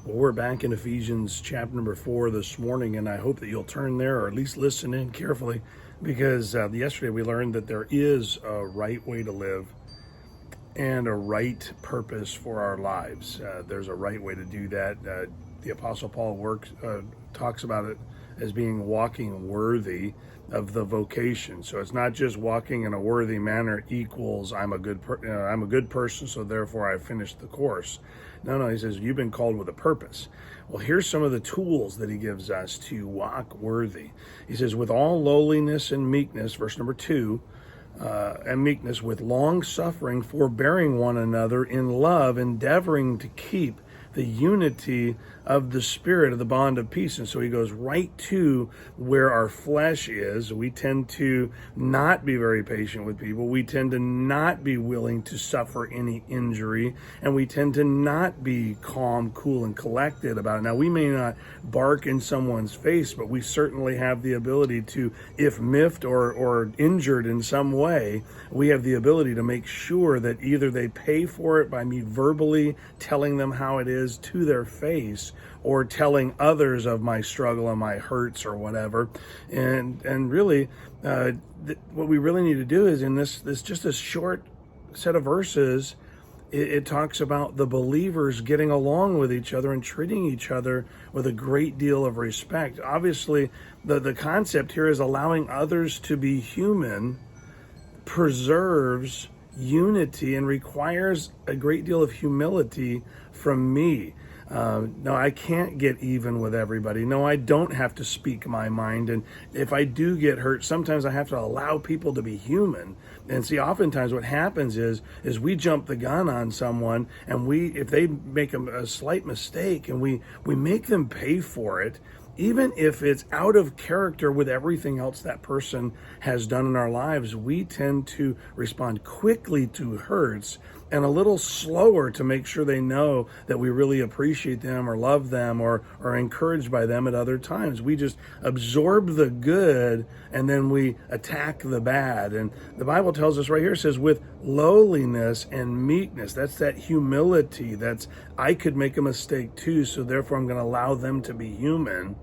Well, we're back in Ephesians chapter number 4 this morning, and I hope that you'll turn there or at least listen in carefully, because yesterday we learned that there is a right way to live and a right purpose for our lives. There's a right way to do that. The Apostle Paul talks about it as being walking worthy of the vocation. So it's not just walking in a worthy manner equals I'm a good person, so therefore I finished the course. No, he says you've been called with a purpose. Well, here's some of the tools that he gives us to walk worthy. He says, with all lowliness and meekness, verse number 2, and meekness, with long suffering, forbearing one another in love, endeavoring to keep the unity of the Spirit of the bond of peace. And so he goes right to where our flesh is. We tend to not be very patient with people. We tend to not be willing to suffer any injury. And we tend to not be calm, cool, and collected about it. Now, we may not bark in someone's face, but we certainly have the ability to, if miffed or injured in some way, we have the ability to make sure that either they pay for it by me verbally telling them how it is to their face, or telling others of my struggle and my hurts or whatever. And really, what we really need to do is, in this just a short set of verses, it talks about the believers getting along with each other and treating each other with a great deal of respect. Obviously, the concept here is allowing others to be human preserves unity and requires a great deal of humility from me. No, I can't get even with everybody. No, I don't have to speak my mind. And if I do get hurt, sometimes I have to allow people to be human. And see, oftentimes what happens is we jump the gun on someone, and if they make a slight mistake, and we make them pay for it, even if it's out of character with everything else that person has done in our lives, we tend to respond quickly to hurts and a little slower to make sure they know that we really appreciate them or love them or are encouraged by them at other times. We just absorb the good and then we attack the bad. And the Bible tells us right here, it says, with lowliness and meekness. That's that humility. That's, I could make a mistake too, so therefore I'm going to allow them to be human.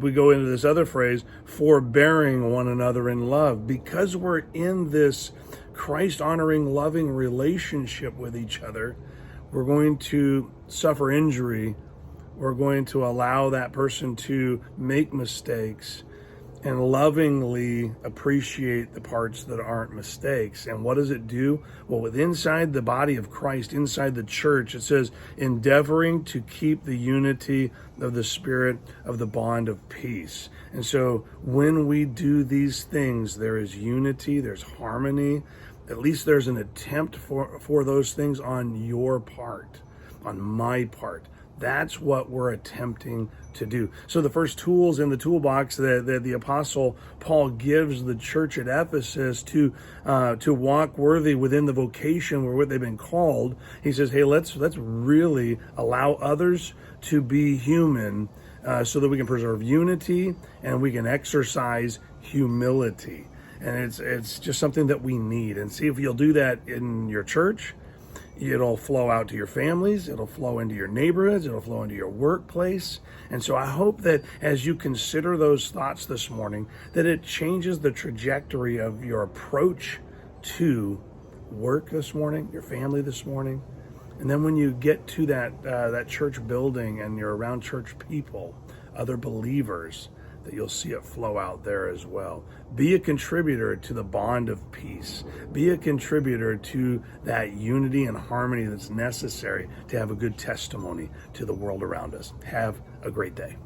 We go into this other phrase, forbearing one another in love. Because we're in this Christ-honoring, loving relationship with each other, we're going to suffer injury. We're going to allow that person to make mistakes and lovingly appreciate the parts that aren't mistakes. And what does it do? Well, inside the body of Christ, inside the church, it says, endeavoring to keep the unity of the Spirit of the bond of peace. And so when we do these things, there is unity, there's harmony. At least there's an attempt for those things on your part, on my part. That's what we're attempting to do. So the first tools in the toolbox that the Apostle Paul gives the church at Ephesus to walk worthy within the vocation where they've been called, he says, hey, let's really allow others to be human so that we can preserve unity and we can exercise humility. And it's just something that we need. And see, if you'll do that in your church, it'll flow out to your families, it'll flow into your neighborhoods, it'll flow into your workplace. And so I hope that as you consider those thoughts this morning, that it changes the trajectory of your approach to work this morning, your family this morning. And then when you get to that church building and you're around church people, other believers, that you'll see it flow out there as well. Be a contributor to the bond of peace. Be a contributor to that unity and harmony that's necessary to have a good testimony to the world around us. Have a great day.